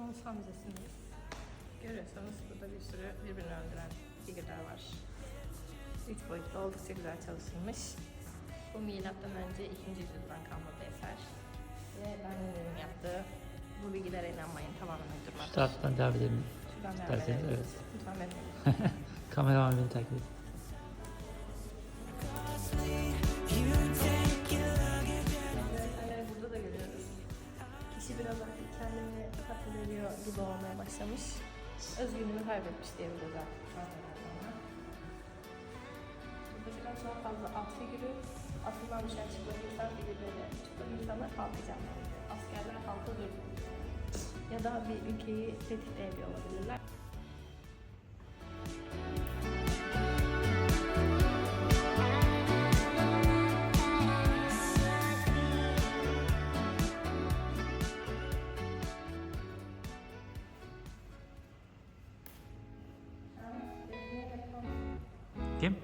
Ulusal Müzesi'ndeyiz. Görüyorsanız burada bir sürü birbirini öldüren figürler var. 3 boyutlu oldukça güzel çalışılmış. Bu milattan önce 2. yüzyıldan kalma bir eser. Ve Berlin'in yaptığı bu bilgilere inanmayın, tamamen uydurma. Şu taraftan devam edelim. Şuradan devam İsterseniz, edelim. evet. Lütfen benim. Kameraman beni takip edin. Burada da görüyoruz. Kişi biraz artık kendini hatırlıyor gibi olmaya başlamış. Özgünlüğünü kaybetmiş diyebiliriz artık. Burada biraz daha fazla at figürü, atından düşen çıplak insan figürleri, çıplak insanlar halkı canlandırıyor. Askerler halka durdu. Ya da bir ülkeyi tetikte ediyor olabilirler. Kim?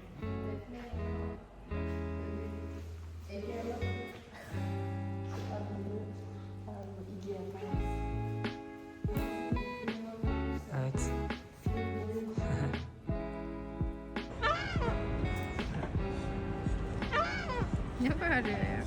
Evet. Ne bağırıyor ya?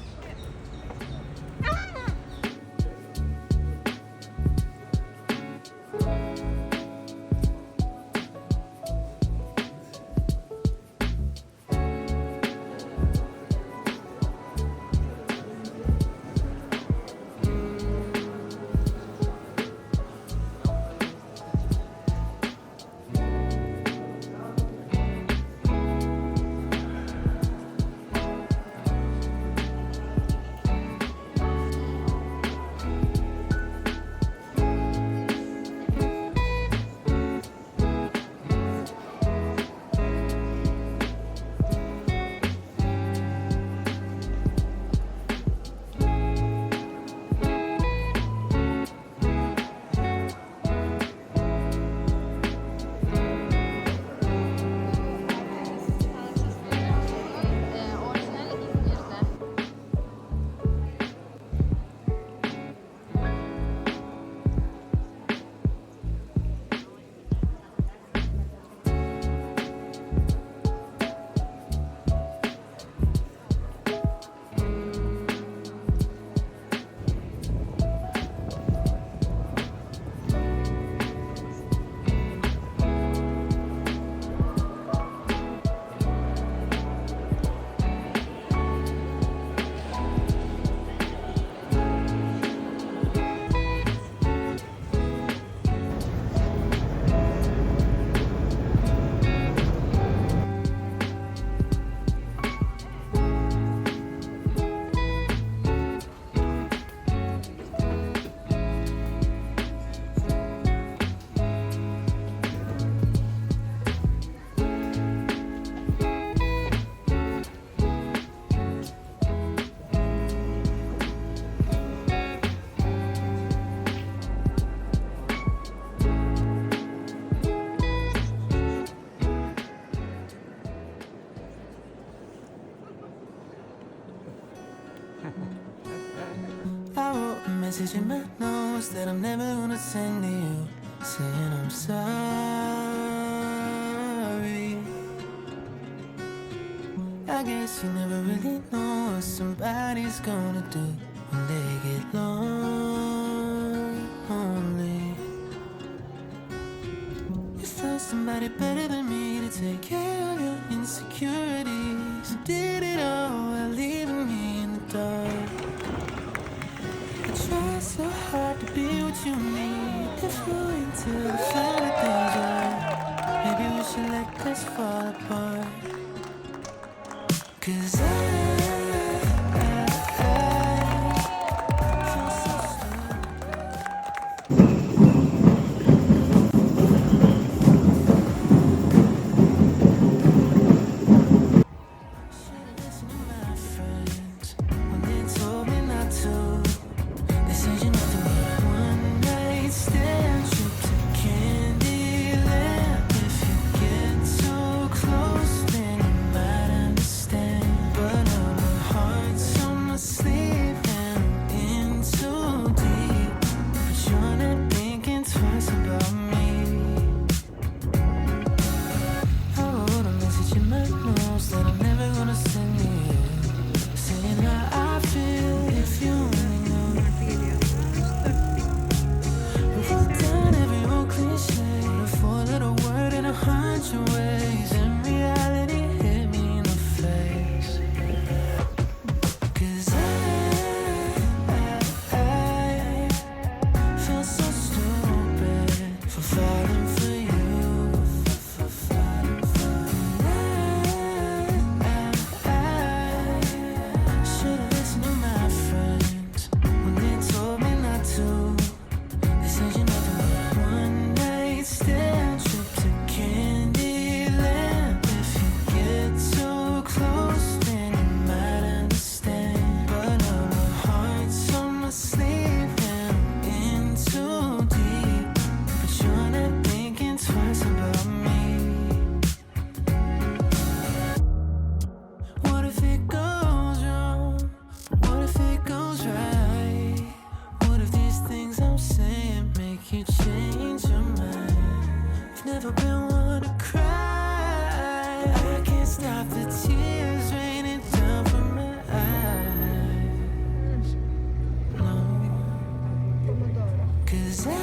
I wrote a message in my notes that I'm never gonna send to you, saying I'm sorry. I guess you never really know what somebody's gonna do when they get lonely. You found somebody better than me to take care of your insecurities. You did it all while leaving me in the dark. Try so hard to be what you need. If you wait till the final things right, maybe we should let this fall apart. 'Cause I feel so stuck. Should've listened to my friends when they told me not to. They said you need to make a one-night stand, trip to Candyland. If you get too close, then you might understand. But no, mouth open, wanna cry. I can't stop the tears raining down from my eyes. No, 'cause I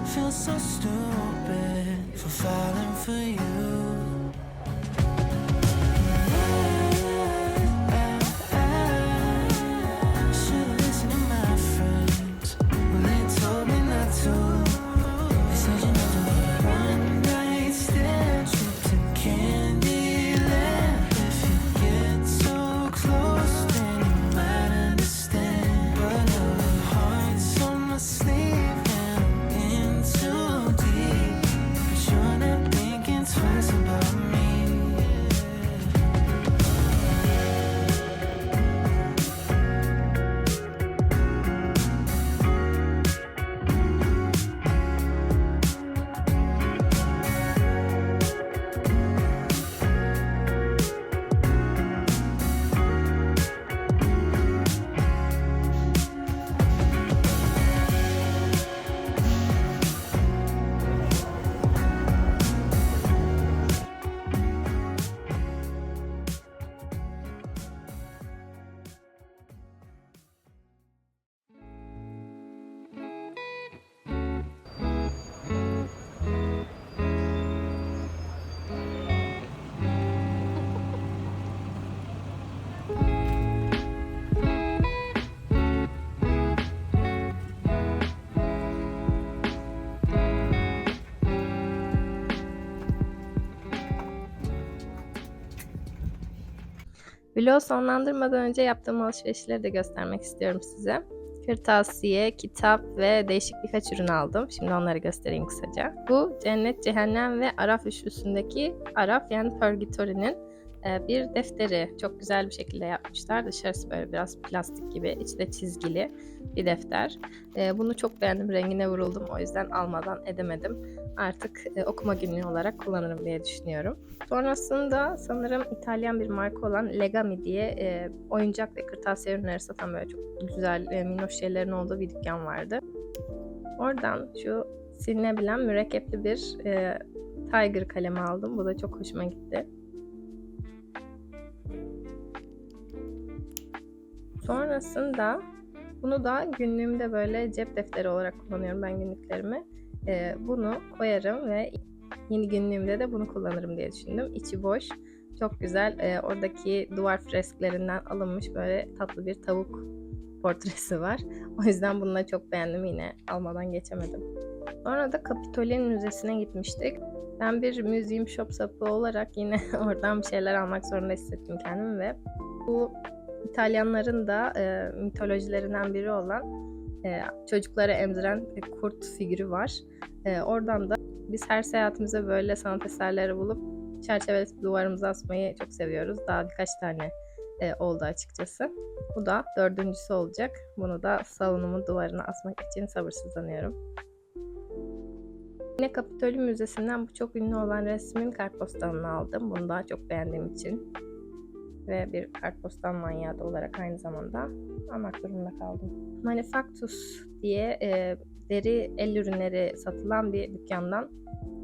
feel so stupid for falling for you. Vlogu sonlandırmadan önce yaptığım alışverişleri de göstermek istiyorum size. Kırtasiye, kitap ve değişik birkaç ürün aldım. Şimdi onları göstereyim kısaca. Bu Cennet, Cehennem ve Araf üçlüsündeki Araf yani Purgatory'nin bir defteri. Çok güzel bir şekilde yapmışlar. Dışarısı böyle biraz plastik gibi, içi de çizgili bir defter. Bunu çok beğendim. Rengine vuruldum. O yüzden almadan edemedim. Artık okuma günlüğü olarak kullanırım diye düşünüyorum. Sonrasında sanırım İtalyan bir marka olan Legami diye oyuncak ve kırtasiye ürünleri satan böyle çok güzel minnoş şeylerin olduğu bir dükkan vardı. Oradan şu silinebilen mürekkepli bir Tiger kalemi aldım. Bu da çok hoşuma gitti. Sonrasında bunu da günlüğümde böyle cep defteri olarak kullanıyorum ben günlüklerimi. Bunu koyarım ve yeni günlüğümde de bunu kullanırım diye düşündüm. İçi boş, çok güzel. Oradaki duvar fresklerinden alınmış böyle tatlı bir tavuk portresi var. O yüzden bunu da çok beğendim, yine almadan geçemedim. Sonra da Kapitol'in müzesine gitmiştik. Ben bir museum shop sapı olarak yine oradan bir şeyler almak zorunda hissettim kendimi ve bu İtalyanların da mitolojilerinden biri olan çocukları emziren bir kurt figürü var. Oradan da biz her seyahatimize böyle sanat eserleri bulup çerçevelesi duvarımıza asmayı çok seviyoruz. Daha birkaç tane oldu açıkçası. Bu da 4.'sü olacak. Bunu da salonumun duvarına asmak için sabırsızlanıyorum. Yine Kapitol Müzesi'nden bu çok ünlü olan resmin kartpostalını aldım. Bunu da çok beğendiğim için. Ve bir kartpostal manyağı da olarak aynı zamanda almak durumunda kaldım. Manufactus diye deri el ürünleri satılan bir dükkandan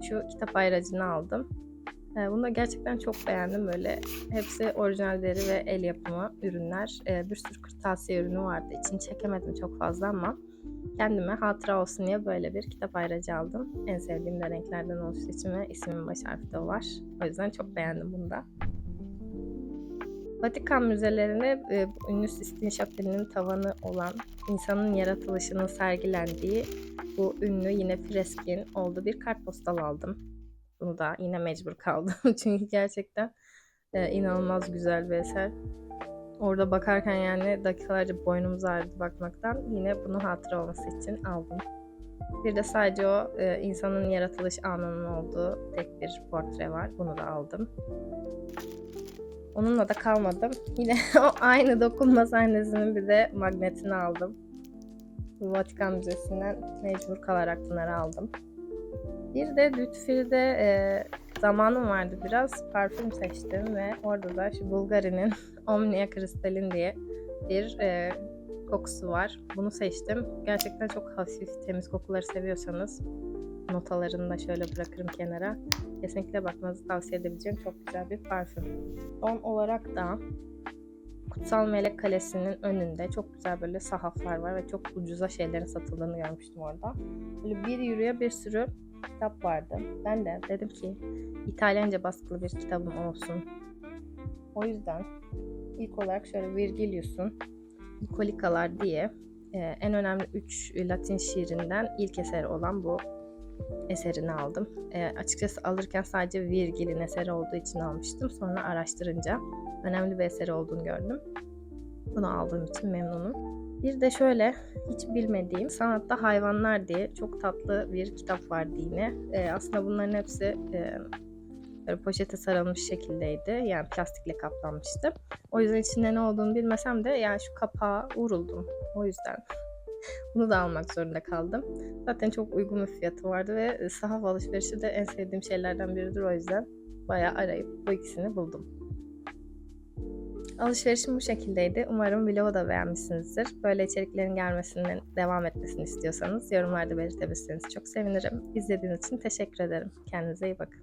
şu kitap ayracını aldım. Bunu da gerçekten çok beğendim. Böyle hepsi orijinal deri ve el yapımı ürünler. Bir sürü kırtasiye ürünü vardı. İçini çekemedim çok fazla ama kendime hatıra olsun diye böyle bir kitap ayracı aldım. En sevdiğim de renklerden oluştuğu için ve ismimin baş harfi de var. O yüzden çok beğendim bunu da. Vatikan müzelerine ünlü Sistine Şapeli'nin tavanı olan insanın yaratılışının sergilendiği bu ünlü yine freskin olduğu bir kartpostal aldım. Bunu da yine mecbur kaldım. Çünkü gerçekten inanılmaz güzel bir eser. Orada bakarken yani dakikalarca boynumuz ağrıdı bakmaktan. Yine bunu hatıra olması için aldım. Bir de sadece o insanın yaratılış anının olduğu tek bir portre var. Bunu da aldım. Onunla da kalmadım. Yine o aynı dokunma sahnesinin bir de magnetini aldım. Bu Vatikan Müzesi'nden mecbur kalarak bunları aldım. Bir de Lütfi'de zamanım vardı biraz. Parfüm seçtim ve orada da şu Bulgari'nin Omnia Crystalline diye bir kokusu var. Bunu seçtim. Gerçekten çok hafif, temiz kokuları seviyorsanız notalarını da şöyle bırakırım kenara. Kesinlikle bakmanızı tavsiye edebileceğim çok güzel bir parfüm. Son olarak da Kutsal Melek Kalesi'nin önünde çok güzel böyle sahaflar var ve çok ucuza şeylerin satıldığını görmüştüm orada. Böyle bir euroya bir sürü kitap vardı. Ben de dedim ki İtalyanca baskılı bir kitabım olsun. O yüzden ilk olarak şöyle Virgilius'un Nikolikalar diye en önemli 3 Latin şiirinden ilk eseri olan bu eserini aldım. Açıkçası alırken sadece Virgil'in eseri olduğu için almıştım. Sonra araştırınca önemli bir eseri olduğunu gördüm. Bunu aldığım için memnunum. Bir de şöyle hiç bilmediğim Sanatta Hayvanlar diye çok tatlı bir kitap vardı yine. Aslında bunların hepsi böyle poşete sarılmış şekildeydi. Yani plastikle kaplanmıştı. O yüzden içinde ne olduğunu bilmesem de yani şu kapağa vuruldum. O yüzden bunu da almak zorunda kaldım. Zaten çok uygun bir fiyatı vardı ve sahaf alışverişi de en sevdiğim şeylerden biridir. O yüzden bayağı arayıp bu ikisini buldum. Alışverişim bu şekildeydi. Umarım vlogu da beğenmişsinizdir. Böyle içeriklerin gelmesinin devam etmesini istiyorsanız yorumlarda belirtebilirsiniz. Çok sevinirim. İzlediğiniz için teşekkür ederim. Kendinize iyi bakın.